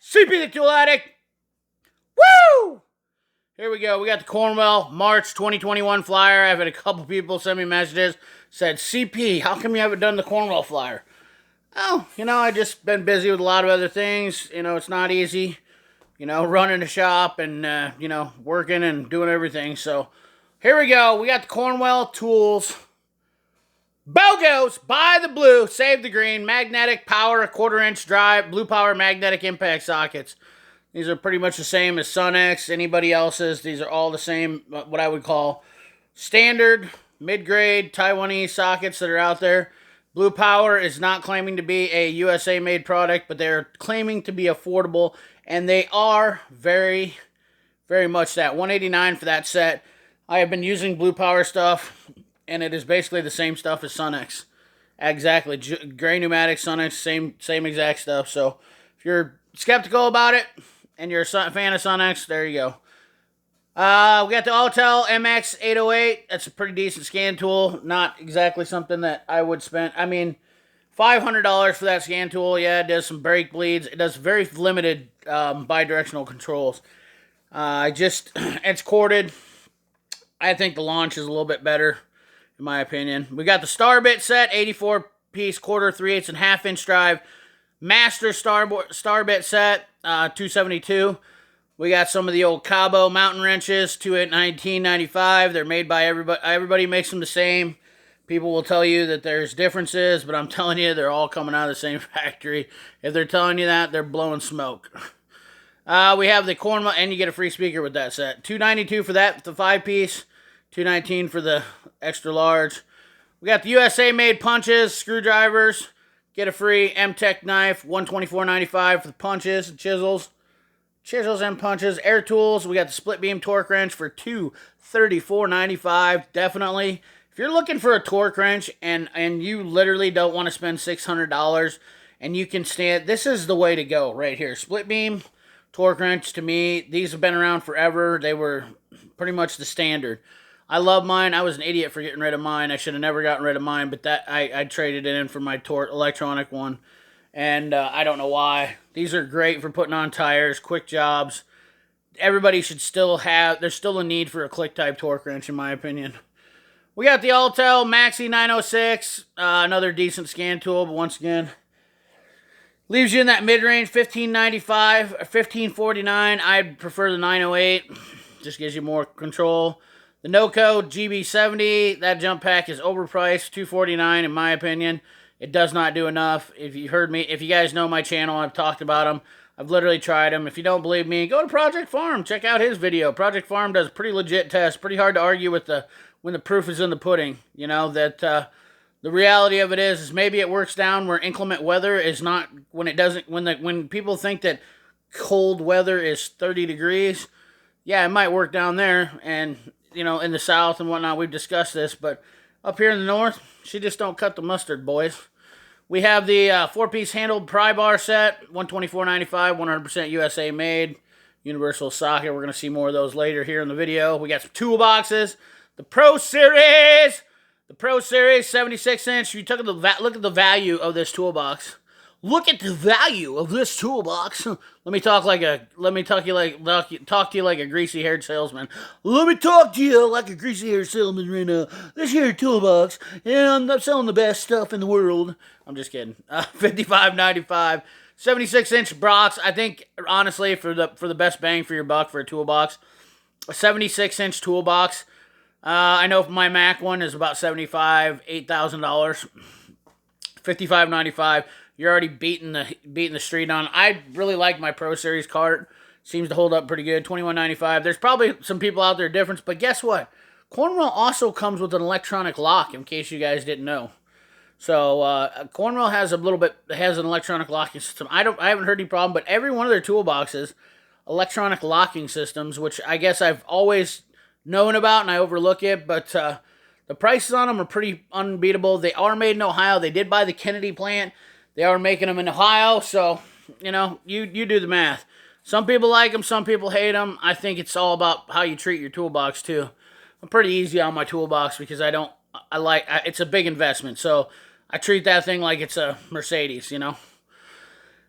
CP the Tool Addict. Woo! Here we go. We got the Cornwell March 2021 flyer. I've had a couple people send me messages. Said, CP, how come you haven't done the Cornwell flyer? Oh, I just been busy with a lot of other things. It's not easy, running a shop and, working and doing everything. So here we go. We got the Cornwell tools. Bogos, buy the blue, save the green, magnetic power, 1/4 inch drive, blue power magnetic impact sockets. These are pretty much the same as Sunex, anybody else's. These are all the same, what I would call standard, mid-grade Taiwanese sockets that are out there. Blue Power is not claiming to be a USA-made product, but they're claiming to be affordable, and they are very, very much that. $189 for that set. I have been using Blue Power stuff, and it is basically the same stuff as Sunex. Exactly. Gray pneumatic, Sunex, same exact stuff. So if you're skeptical about it and you're a fan of Sunex, there you go. We got the Autel MX808. That's a pretty decent scan tool. Not exactly something that I would spend. I mean, $500 for that scan tool. Yeah, it does some brake bleeds. It does very limited bidirectional controls. It's corded. I think the launch is a little bit better, in my opinion. We got the Starbit set, 84-piece, 1/4, 3/8, and 1/2 inch drive. Master Starbit set, $272. We got some of the old Cabo mountain wrenches, $19.95. They're made by everybody. Everybody makes them the same. People will tell you that there's differences, but I'm telling you, they're all coming out of the same factory. If they're telling you that, they're blowing smoke. We have the Cornwell, and you get a free speaker with that set. $292 for that, the 5-piece. $219 for the extra large. We got the USA-made punches, screwdrivers. Get a free M-Tech knife, $124.95 for the punches and chisels. Chisels and punches. Air tools, we got the split beam torque wrench for $234.95. Definitely. If you're looking for a torque wrench and you literally don't want to spend $600 and you can stand, this is the way to go right here. Split beam torque wrench, to me, these have been around forever. They were pretty much the standard. I love mine. I was an idiot for getting rid of mine. I should have never gotten rid of mine, but that I traded it in for my electronic one. And I don't know why. These are great for putting on tires, quick jobs. Everybody should still have, there's still a need for a click-type torque wrench, in my opinion. We got the Autel Maxi 906, another decent scan tool, but once again, leaves you in that mid-range, $15.95 or $15.49. I'd prefer the 908, just gives you more control. The NOCO GB70, that jump pack is overpriced, $249 in my opinion. It does not do enough. If you guys know my channel, I've talked about them. I've literally tried them. If you don't believe me, go to Project Farm. Check out his video. Project Farm does pretty legit tests. Pretty hard to argue with when the proof is in the pudding. The reality of it is maybe it works down where inclement weather is not, when people think that cold weather is 30 degrees. Yeah, it might work down there and, in the south and whatnot. We've discussed this, but up here in the north, she just don't cut the mustard, boys. We have the 4-piece handled pry bar set, $124.95, 100% USA made, universal socket. We're going to see more of those later here in the video. We got some toolboxes, the Pro Series, 76-inch. You took look at the value of this toolbox. Look at the value of this toolbox. Let me talk to you like a greasy-haired salesman. Let me talk to you like a greasy-haired salesman right now. This here toolbox, and I'm selling the best stuff in the world. I'm just kidding. $55.95, 76-inch box. I think honestly, for the best bang for your buck for a toolbox, a 76-inch toolbox. I know my Mac one is about $8,000. $55.95. You're already beating the street on. I really like my Pro Series cart. Seems to hold up pretty good. $21.95. There's probably some people out there different, but guess what? Cornwell also comes with an electronic lock, in case you guys didn't know. So Cornwell has an electronic locking system. I haven't heard any problem, but every one of their toolboxes, electronic locking systems, which I guess I've always known about and I overlook it, but the prices on them are pretty unbeatable. They are made in Ohio. They did buy the Kennedy plant. They are making them in Ohio, so, you do the math. Some people like them, some people hate them. I think it's all about how you treat your toolbox, too. I'm pretty easy on my toolbox because it's a big investment, so I treat that thing like it's a Mercedes,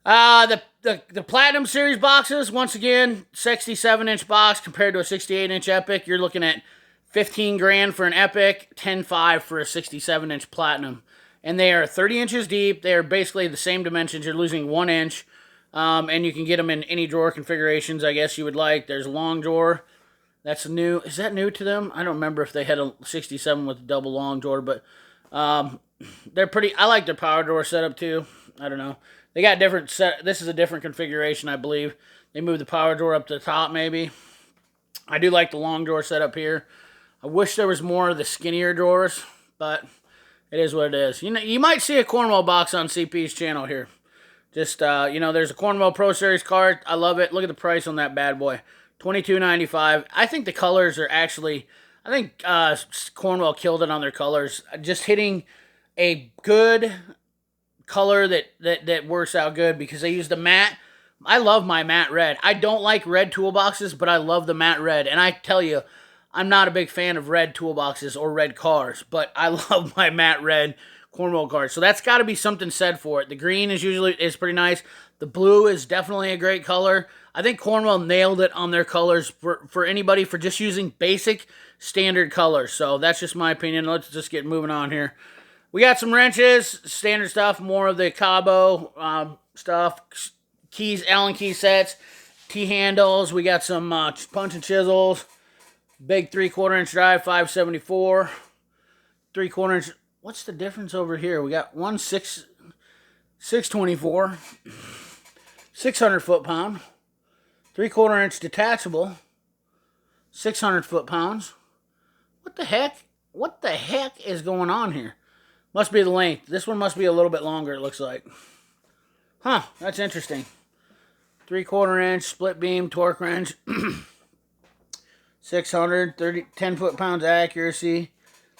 The The Platinum Series boxes, once again, 67-inch box compared to a 68-inch Epic. You're looking at 15 grand for an Epic, 10.5 for a 67-inch Platinum. And they are 30 inches deep. They are basically the same dimensions. You're losing 1 inch. And you can get them in any drawer configurations, I guess you would like. There's a long drawer. That's new. Is that new to them? I don't remember if they had a 67 with a double long drawer, but they're pretty. I like their power drawer setup too. I don't know. They got different set. This is a different configuration, I believe. They moved the power drawer up to the top, maybe. I do like the long drawer setup here. I wish there was more of the skinnier drawers, but it is what it is. You know, you might see a Cornwell box on CP's channel here. Just you know, there's a Cornwell Pro Series card. I love it. Look at the price on that bad boy, $22.95. I think the colors are actually. I think Cornwell killed it on their colors. Just hitting a good color that works out good because they use the matte. I love my matte red. I don't like red toolboxes, but I love the matte red. And I tell you, I'm not a big fan of red toolboxes or red cars, but I love my matte red Cornwell cars. So that's got to be something said for it. The green is pretty nice. The blue is definitely a great color. I think Cornwell nailed it on their colors for anybody for just using basic standard colors. So that's just my opinion. Let's just get moving on here. We got some wrenches, standard stuff, more of the Cabo stuff, keys, Allen key sets, T-handles. We got some punch and chisels, big 3/4 inch drive, 574, 3/4 inch. What's the difference over here? We got 624, 600 foot-pound, 3/4 inch detachable, 600 foot-pounds. What the heck? What the heck is going on here? Must be the length. This one must be a little bit longer, it looks like. Huh, that's interesting. 3/4 inch split beam torque wrench. 600, 10 foot-pounds accuracy.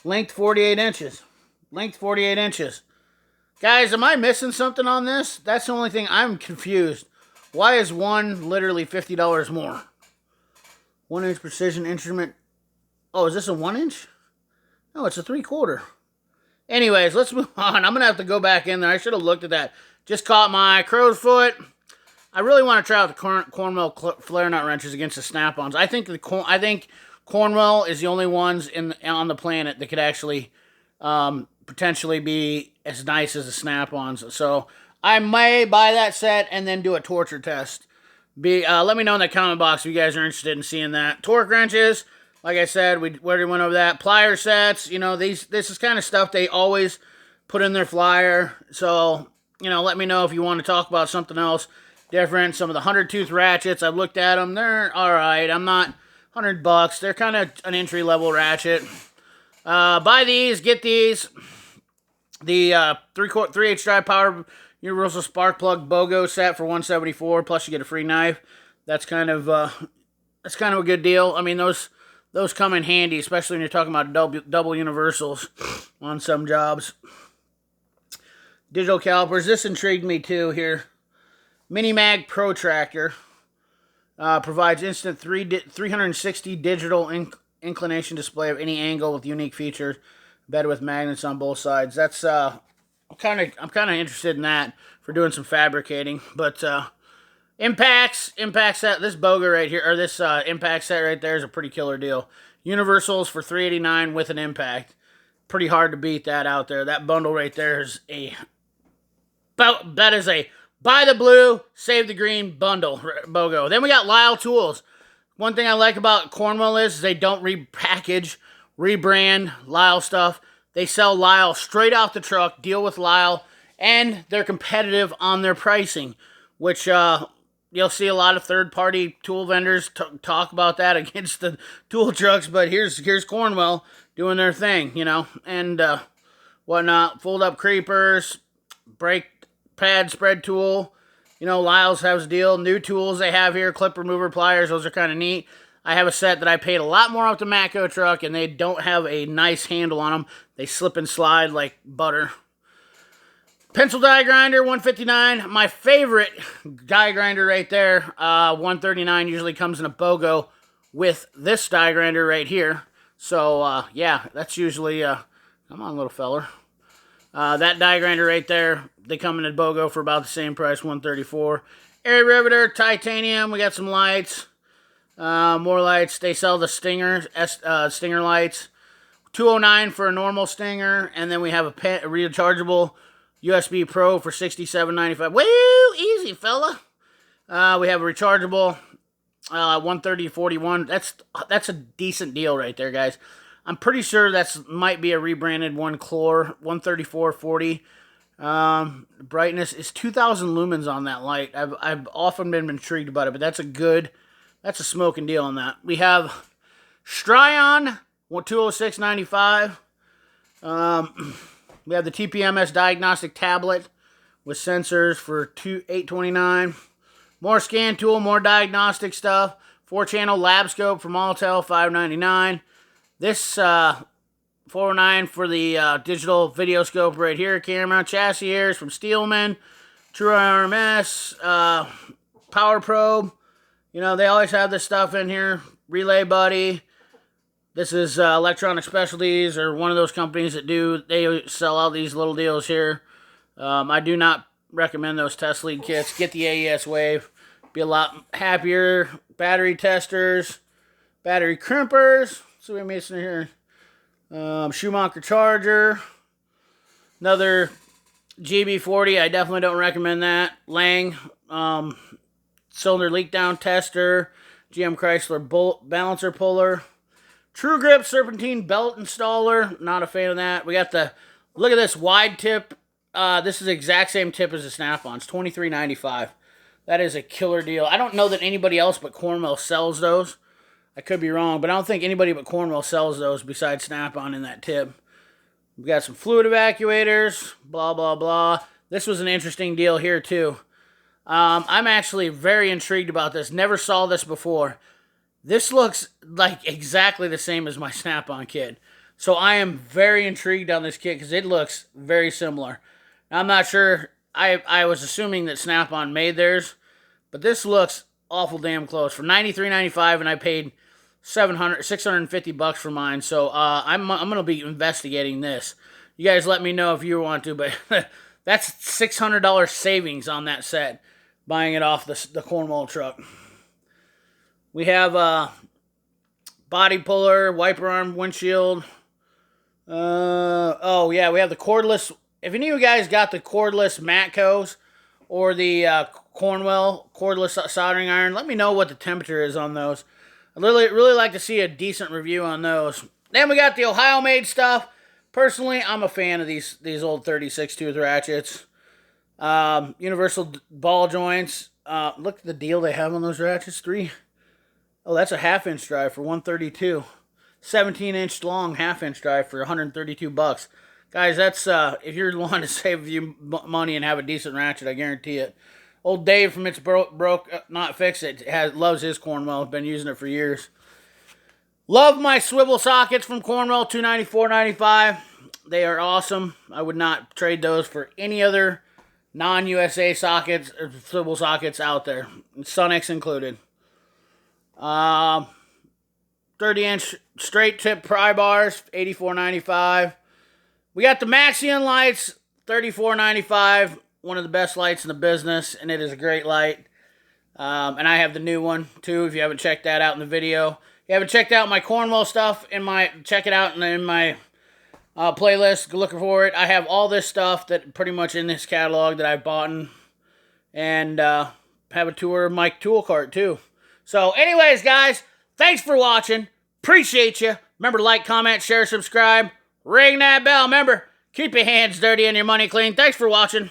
Length 48 inches. Length 48 inches. Guys, am I missing something on this? That's the only thing I'm confused. Why is one literally $50 more? 1 inch precision instrument. Oh, is this a 1 inch? No, it's a 3/4. Anyways, let's move on. I'm going to have to go back in there. I should have looked at that. Just caught my eye. Crow's foot. I really want to try out the Cornwell flare nut wrenches against the snap-ons. I think Cornwell is the only ones on the planet that could actually potentially be as nice as the snap-ons. So I may buy that set and then do a torture test. Let me know in the comment box if you guys are interested in seeing that. Torque wrenches. Like I said, we already went over that. Plier sets, you know, this is kind of stuff they always put in their flyer. So, you know, let me know if you want to talk about something else different. Some of the 100-tooth ratchets, I've looked at them. They're all right. I'm not $100. They're kind of an entry-level ratchet. Buy these, get these. The 3/8 drive power universal spark plug Bogos set for $174. Plus, you get a free knife. That's kind of a good deal. I mean, those come in handy, especially when you're talking about double universals on some jobs. Digital calipers. This intrigued me too here. Mini-Mag Protractor provides instant 360 digital inclination display of any angle with unique features, embedded with magnets on both sides. That's I'm kind of interested in that for doing some fabricating. But impact set, this Boga right here, or this impact set right there is a pretty killer deal. Universals for $389 with an impact. Pretty hard to beat that out there. That bundle right there is a buy the blue, save the green bundle, BOGO. Then we got Lisle tools. One thing I like about Cornwell is they don't repackage, rebrand Lisle stuff. They sell Lisle straight off the truck, deal with Lisle, and they're competitive on their pricing, which you'll see a lot of third-party tool vendors talk about that against the tool trucks, but here's Cornwell doing their thing, you know, and whatnot. Fold-up creepers, brake pad spread tool. You know, Lisle's has a deal. New tools they have here, clip remover pliers. Those are kind of neat. I have a set that I paid a lot more off the Matco truck, and they don't have a nice handle on them. They slip and slide like butter. Pencil die grinder, $159. My favorite die grinder right there, $139. Usually comes in a BOGO with this die grinder right here. So, yeah, that's usually, come on, little feller. That die grinder right there, they come in a BOGO for about the same price, $134. Air Riveter, titanium. We got some lights. More lights. They sell the Stinger, Stinger lights. $209 for a normal Stinger. And then we have a rechargeable USB Pro for $67.95. Woo! Easy, fella. We have a rechargeable 130/41. That's a decent deal right there, guys. I'm pretty sure that's might be a rebranded one Chlor 134/40. Brightness is 2,000 lumens on that light. I've often been intrigued about it, but that's a smoking deal on that. We have Stryon 206.95. We have the TPMS diagnostic tablet with sensors for $829. More scan tool, more diagnostic stuff. 4-channel lab scope from Altel, $599. This $409 for the digital video scope right here. Camera, chassis airs from Steelman, True RMS, Power Probe. You know, they always have this stuff in here. Relay Buddy. This is Electronic Specialties, or one of those companies that they sell out these little deals here. I do not recommend those test lead kits. Get the AES Wave. Be a lot happier. Battery testers. Battery crimpers. So we're missing here. Schumacher charger. Another GB40. I definitely don't recommend that. Lang. Cylinder leak down tester. GM Chrysler balancer puller. True Grip serpentine belt installer. Not a fan of that. We got look at this wide tip. This is the exact same tip as the Snap-ons. $23.95. That is a killer deal. I don't know that anybody else but Cornwell sells those. I could be wrong, but I don't think anybody but Cornwell sells those besides Snap-on in that tip. We got some fluid evacuators. Blah, blah, blah. This was an interesting deal here, too. I'm actually very intrigued about this. Never saw this before. This looks like exactly the same as my Snap-on kit. So I am very intrigued on this kit because it looks very similar. Now, I'm not sure. I was assuming that Snap-on made theirs, but this looks awful damn close. For $93.95, and I paid $650 for mine. So I'm gonna be investigating this. You guys let me know if you want to, but that's $600 savings on that set, buying it off the Cornwall truck. We have body puller, wiper arm, windshield. Oh yeah, we have the cordless. If any of you guys got the cordless Matcos or the Cornwell cordless soldering iron, let me know what the temperature is on those. I'd really like to see a decent review on those. Then we got the Ohio-made stuff. Personally, I'm a fan of these old 36-tooth ratchets. Universal ball joints. Look at the deal they have on those ratchets. Oh, that's a half-inch drive for $132. 17-inch long half-inch drive for $132. Guys, that's if you're wanting to save you money and have a decent ratchet, I guarantee it. Old Dave from It's Broke Not Fix It loves his Cornwell. Been using it for years. Love my swivel sockets from Cornwell, $294.95. They are awesome. I would not trade those for any other non-USA sockets or swivel sockets out there, Sunex included. 30-inch straight tip pry bars, $84.95. We got the Maxion lights, $34.95. One of the best lights in the business, and it is a great light. And I have the new one, too, if you haven't checked that out in the video. If you haven't checked out my Cornwell stuff, check it out in my playlist. Go looking for it. I have all this stuff that pretty much in this catalog that I've bought. And have a tour of my tool cart, too. So, anyways, guys, thanks for watching. Appreciate you. Remember to like, comment, share, subscribe. Ring that bell. Remember, keep your hands dirty and your money clean. Thanks for watching.